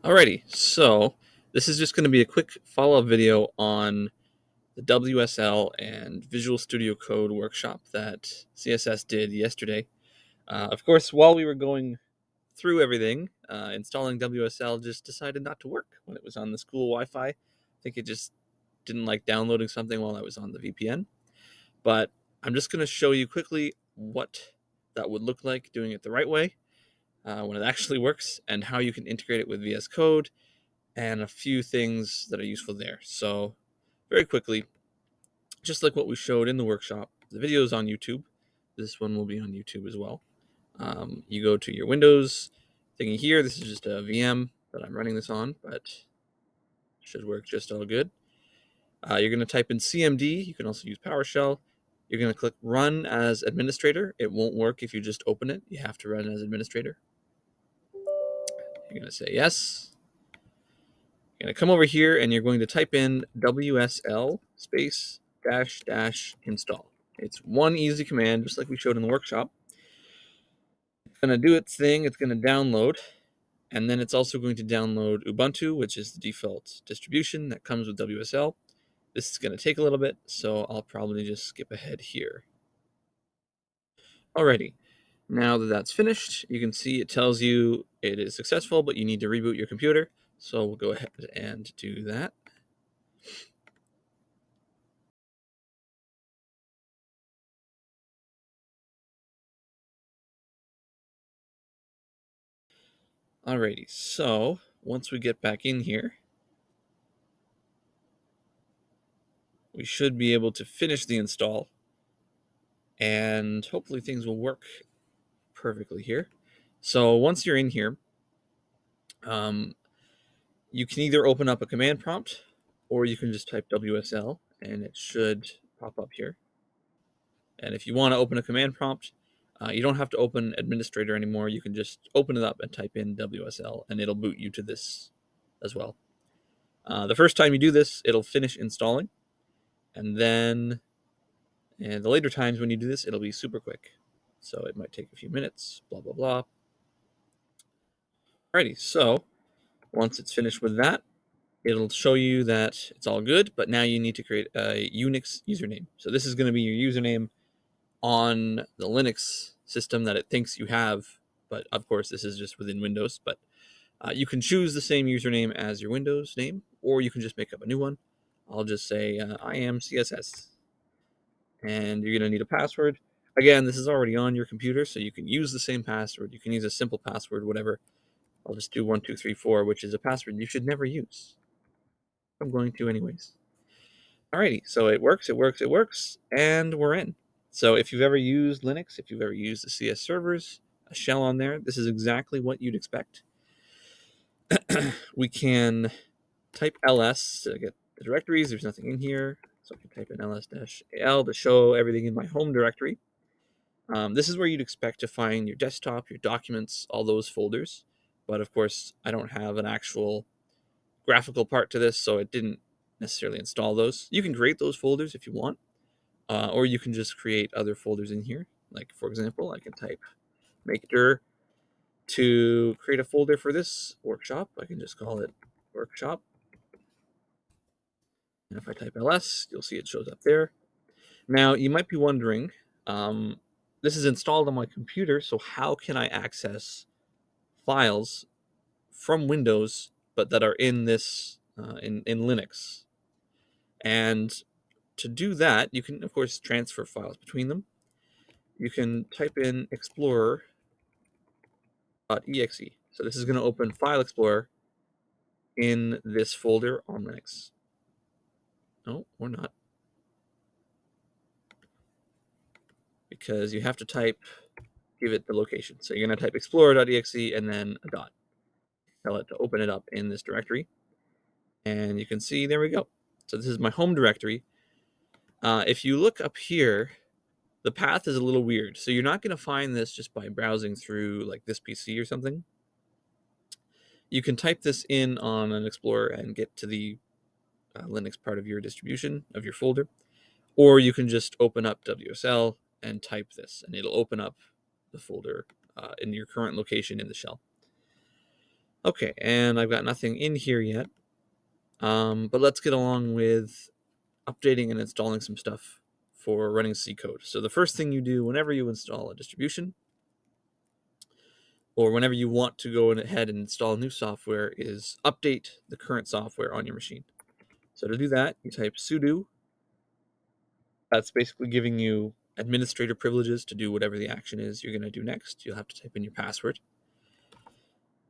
Alrighty, so this is just going to be a quick follow-up video on the WSL and Visual Studio Code workshop that CSS did yesterday. Of course, while we were going through everything, installing WSL just decided not to work when it was on the school Wi-Fi. I think it just didn't like downloading something while I was on the VPN. But I'm just going to show you quickly what that would look like doing it the right way when it actually works, and how you can integrate it with VS Code and a few things that are useful there. So very quickly, just like what we showed in the workshop, the video is on YouTube. This one will be on YouTube as well. You go to your Windows thingy here. This is just a VM that I'm running this on, but should work just all good. You're going to type in CMD. You can also use PowerShell. You're going to click Run as Administrator. It won't work if you just open it. You have to run as Administrator. You're going to say yes. You're going to come over here and you're going to type in WSL space -- install. It's one easy command, just like we showed in the workshop. It's going to do its thing. It's going to download, and then it's also going to download Ubuntu, which is the default distribution that comes with WSL. This is going to take a little bit, so I'll probably just skip ahead here. Alrighty, now that that's finished, you can see it tells you it is successful, but you need to reboot your computer. So we'll go ahead and do that. Alrighty, so once we get back in here, we should be able to finish the install, and hopefully things will work perfectly here. So once you're in here, you can either open up a command prompt, or you can just type WSL, and it should pop up here. And if you want to open a command prompt, you don't have to open administrator anymore. You can just open it up and type in WSL, and it'll boot you to this as well. The first time you do this, it'll finish installing, and then the later times when you do this, it'll be super quick. So it might take a few minutes, blah, blah, blah. Alrighty, so once it's finished with that, it'll show you that it's all good, but now you need to create a Unix username. So this is going to be your username on the Linux system that it thinks you have, but of course this is just within Windows. But you can choose the same username as your Windows name, or you can just make up a new one. I'll just say I am CSS, and you're going to need a password. Again, this is already on your computer, so you can use the same password. You can use a simple password, whatever. I'll just do 1234, which is a password you should never use. I'm going to anyways. Alrighty, so it works, and we're in. So if you've ever used Linux, if you've ever used the CS servers, a shell on there, this is exactly what you'd expect. We can type ls to get the directories. There's nothing in here, so I can type in ls-al to show everything in my home directory. This is where you'd expect to find your desktop, your documents, all those folders. But of course, I don't have an actual graphical part to this, so it didn't necessarily install those. You can create those folders if you want, or you can just create other folders in here. Like, for example, I can type make dir to create a folder for this workshop. I can just call it workshop. And if I type ls, you'll see it shows up there. Now, you might be wondering, this is installed on my computer, so how can I access files from Windows but that are in this in Linux? And to do that, you can, of course, transfer files between them. You can type in explorer.exe. So this is going to open File Explorer in this folder on Linux. No, or not. Because you have to give it the location. So you're going to type explorer.exe and then a dot. Tell it to open it up in this directory. And you can see, there we go. So this is my home directory. If you look up here, the path is a little weird. So you're not going to find this just by browsing through like this PC or something. You can type this in on an Explorer and get to the Linux part of your distribution, of your folder. Or you can just open up WSL and type this, and it'll open up the folder in your current location in the shell. Okay, and I've got nothing in here yet, but let's get along with updating and installing some stuff for running C code. So the first thing you do whenever you install a distribution, or whenever you want to go ahead and install new software, is update the current software on your machine. So to do that, you type sudo. That's basically giving you administrator privileges to do whatever the action is you're going to do next. You'll have to type in your password.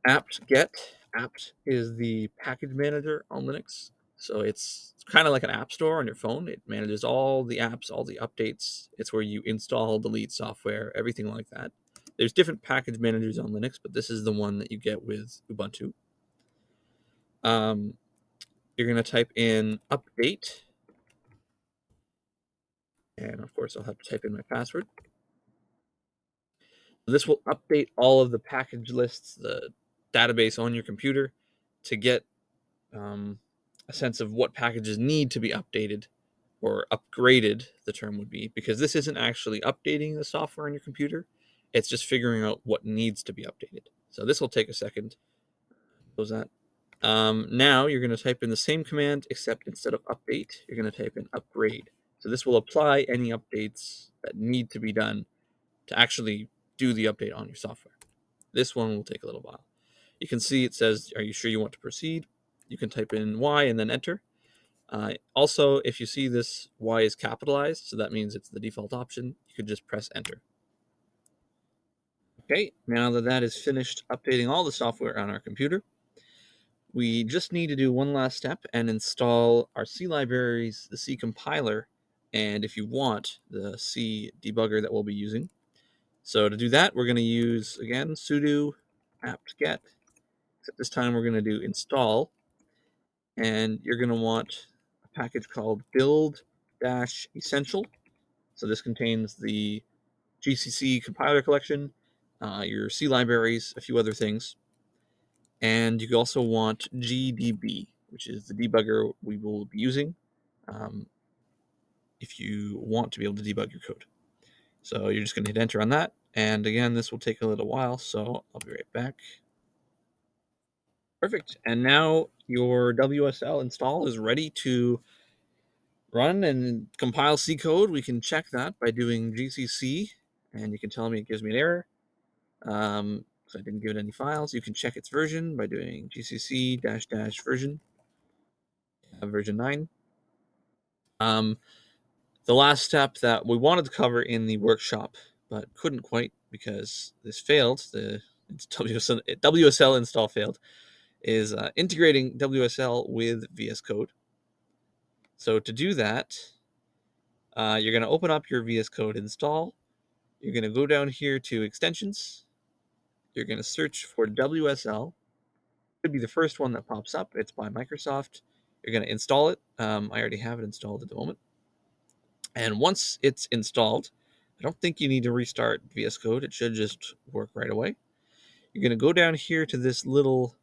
Apt-get. Apt is the package manager on Linux. So it's kind of like an app store on your phone. It manages all the apps, all the updates. It's where you install, delete software, everything like that. There's different package managers on Linux, but this is the one that you get with Ubuntu. You're going to type in update. And of course, I'll have to type in my password. This will update all of the package lists, the database on your computer, to get a sense of what packages need to be updated or upgraded, the term would be, because this isn't actually updating the software on your computer. It's just figuring out what needs to be updated. So this will take a second. Close that. Now you're going to type in the same command, except instead of update, you're going to type in upgrade. So this will apply any updates that need to be done to actually do the update on your software. This one will take a little while. You can see it says, are you sure you want to proceed? You can type in Y and then enter. Also, if you see this Y is capitalized, so that means it's the default option, you could just press enter. Okay, now that that is finished updating all the software on our computer, we just need to do one last step and install our C libraries, the C compiler, and if you want, the C debugger that we'll be using. So to do that, we're going to use, again, sudo apt-get, except this time we're going to do install, and you're going to want a package called build-essential. So this contains the GCC compiler collection, your C libraries, a few other things. And you also want GDB, which is the debugger we will be using um, if you want to be able to debug your code. So you're just going to hit enter on that. And again, this will take a little while, so I'll be right back. Perfect. And now your WSL install is ready to run and compile C code. We can check that by doing GCC, and you can tell me it gives me an error. So I didn't give it any files. You can check its version by doing GCC --version, version 9. The last step that we wanted to cover in the workshop, but couldn't quite because this failed, the WSL install failed, is integrating WSL with VS Code. So to do that, you're going to open up your VS Code install. You're going to go down here to extensions. You're going to search for WSL. It could be the first one that pops up. It's by Microsoft. You're going to install it. I already have it installed at the moment. And once it's installed, I don't think you need to restart VS Code. It should just work right away. You're going to go down here to this little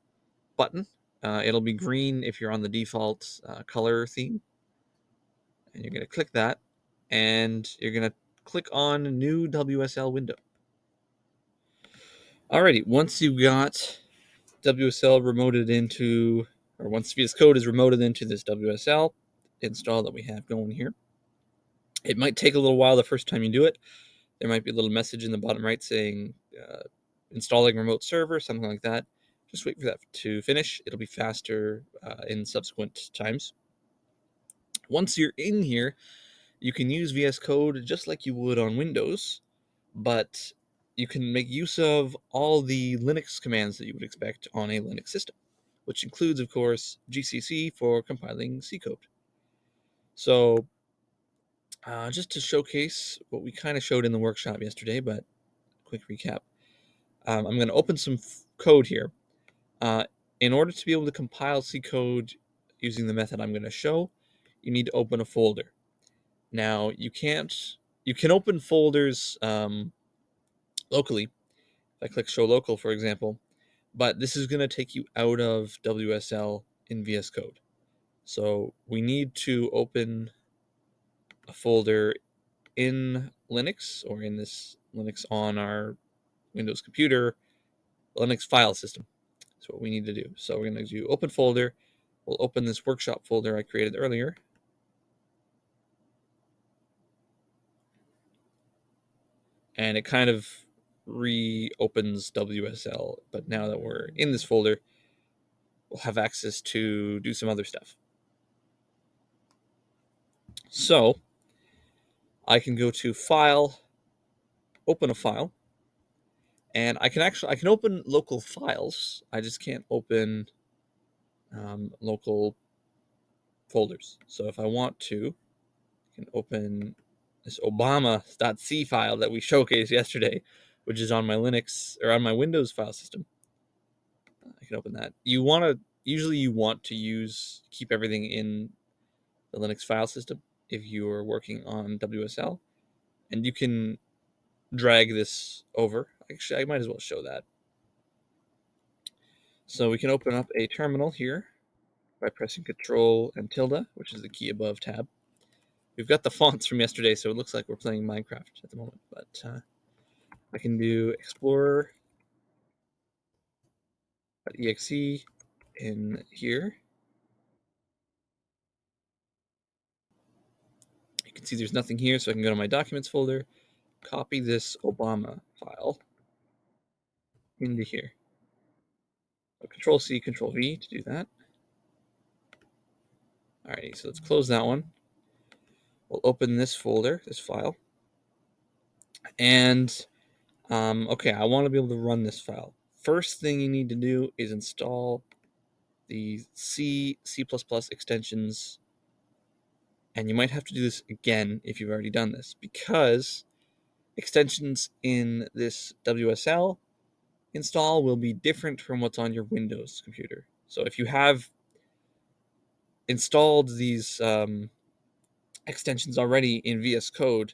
button. It'll be green if you're on the default color theme. And you're going to click that. And you're going to click on New WSL window. Alrighty, once you've got WSL remoted into, or once VS Code is remoted into this WSL install that we have going here, it might take a little while the first time you do it. There might be a little message in the bottom right saying installing remote server, something like that. Just wait for that to finish. It'll be faster in subsequent times. Once you're in here, you can use VS Code just like you would on Windows, but you can make use of all the Linux commands that you would expect on a Linux system, which includes, of course, GCC for compiling C code. So just to showcase what we kind of showed in the workshop yesterday, but quick recap. I'm going to open some code here. In order to be able to compile C code using the method I'm going to show, you need to open a folder. Now, you can open folders locally. If I click show local, for example, but this is going to take you out of WSL in VS Code. So we need to open a folder in Linux, or in this Linux on our Windows computer, Linux file system. That's what we need to do. So we're going to do open folder. We'll open this workshop folder I created earlier. And it kind of reopens WSL. But now that we're in this folder, we'll have access to do some other stuff. So I can go to File, open a file, and I can open local files. I just can't open local folders. So if I want to, I can open this Obama.c file that we showcased yesterday, which is on my Linux or on my Windows file system. I can open that. Usually you want to keep everything in the Linux file system if you are working on WSL, and you can drag this over. Actually, I might as well show that. So we can open up a terminal here by pressing Control and tilde, which is the key above tab. We've got the fonts from yesterday, so it looks like we're playing Minecraft at the moment. But I can do Explorer.exe in here. You can see there's nothing here, so I can go to my Documents folder, copy this Obama file into here. So Control-C, Control-V to do that. Alrighty, so let's close that one. We'll open this folder, this file. And, okay, I want to be able to run this file. First thing you need to do is install the C++ extensions. And you might have to do this again if you've already done this, because extensions in this WSL install will be different from what's on your Windows computer. So if you have installed these extensions already in VS Code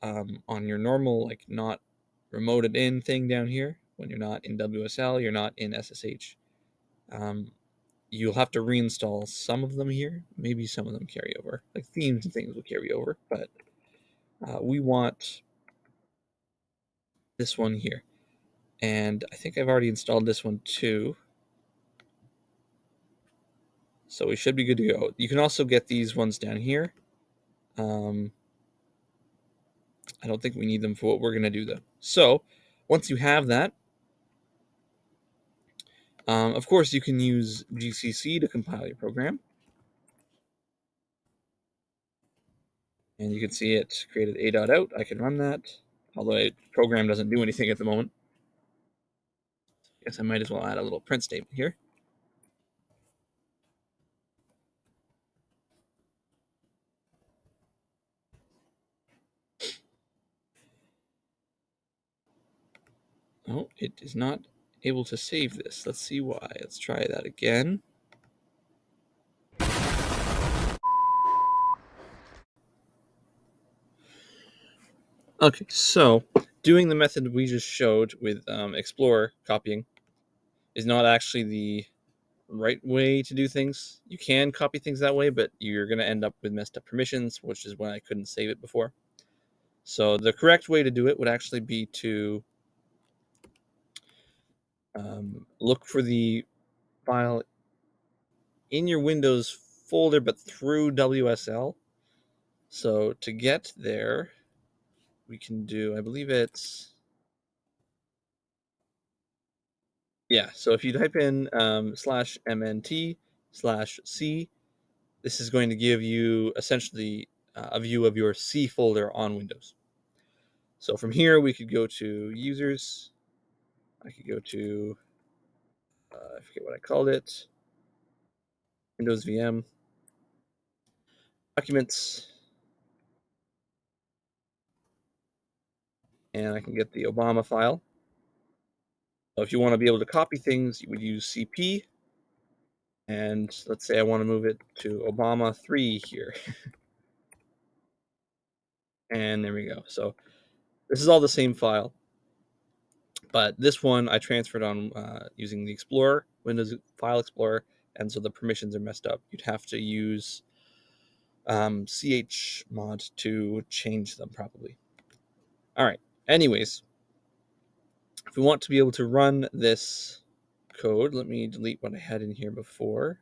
on your normal, like not remoted in thing down here, when you're not in WSL, you're not in SSH, you'll have to reinstall some of them here. Maybe some of them carry over, like themes and things will carry over, but we want this one here. And I think I've already installed this one too. So we should be good to go. You can also get these ones down here. I don't think we need them for what we're going to do though. So once you have that, of course you can use GCC to compile your program. And you can see it created a.out. I can run that, although the program doesn't do anything at the moment. Guess I might as well add a little print statement here. Oh, it is not able to save this. Let's see why. Let's try that again. Okay, so doing the method we just showed with Explorer copying is not actually the right way to do things. You can copy things that way, but you're going to end up with messed up permissions, which is why I couldn't save it before. So the correct way to do it would actually be to look for the file in your Windows folder, but through WSL. So to get there, we can do, I believe it's, yeah. So if you type in /mnt/c, this is going to give you essentially a view of your C folder on Windows. So from here, we could go to users. I could go to, I forget what I called it, Windows VM, documents, and I can get the Obama file. So if you want to be able to copy things, you would use CP. And let's say I want to move it to Obama 3 here. And there we go. So this is all the same file. But this one I transferred on using the Explorer, Windows File Explorer, and so the permissions are messed up. You'd have to use chmod to change them probably. All right. Anyways, if we want to be able to run this code. Let me delete what I had in here before.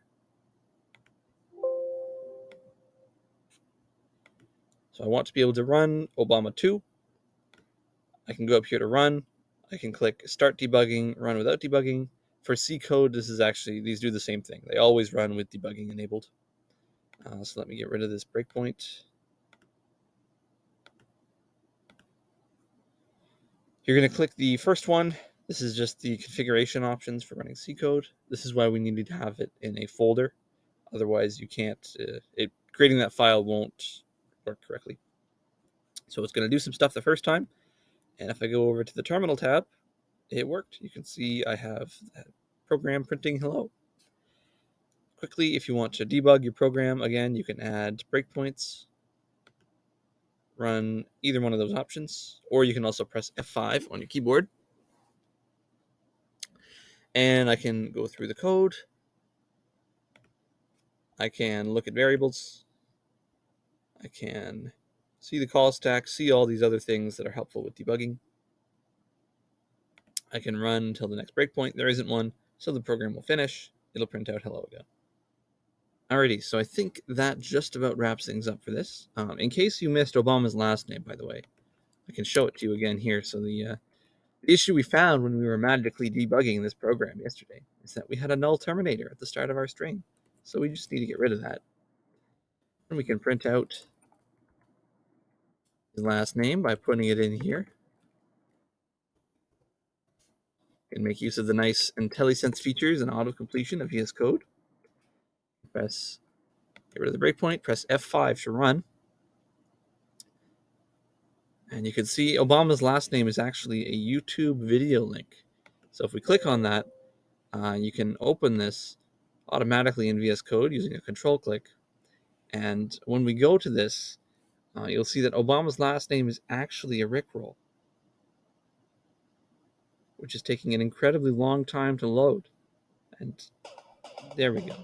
So I want to be able to run Obama 2. I can go up here to run. I can click start debugging, run without debugging. For C code, these do the same thing. They always run with debugging enabled. So let me get rid of this breakpoint. You're going to click the first one. This is just the configuration options for running C code. This is why we needed to have it in a folder. Otherwise, you can't. Creating that file won't work correctly. So it's going to do some stuff the first time. And if I go over to the terminal tab, it worked. You can see I have that program printing hello. Quickly, if you want to debug your program, again, you can add breakpoints, run either one of those options, or you can also press F5 on your keyboard. And I can go through the code. I can look at variables. I can see the call stack, see all these other things that are helpful with debugging. I can run until the next breakpoint. There isn't one, so the program will finish. It'll print out hello again. Alrighty, so I think that just about wraps things up for this. In case you missed Obama's last name, by the way, I can show it to you again here. So the issue we found when we were magically debugging this program yesterday is that we had a null terminator at the start of our string. So we just need to get rid of that. And we can print out his last name by putting it in here. And make use of the nice IntelliSense features and auto-completion of VS Code. Get rid of the breakpoint, press F5 to run. And you can see Obama's last name is actually a YouTube video link. So if we click on that, you can open this automatically in VS Code using a control click. And when we go to this, you'll see that Obama's last name is actually a Rickroll, which is taking an incredibly long time to load. And there we go.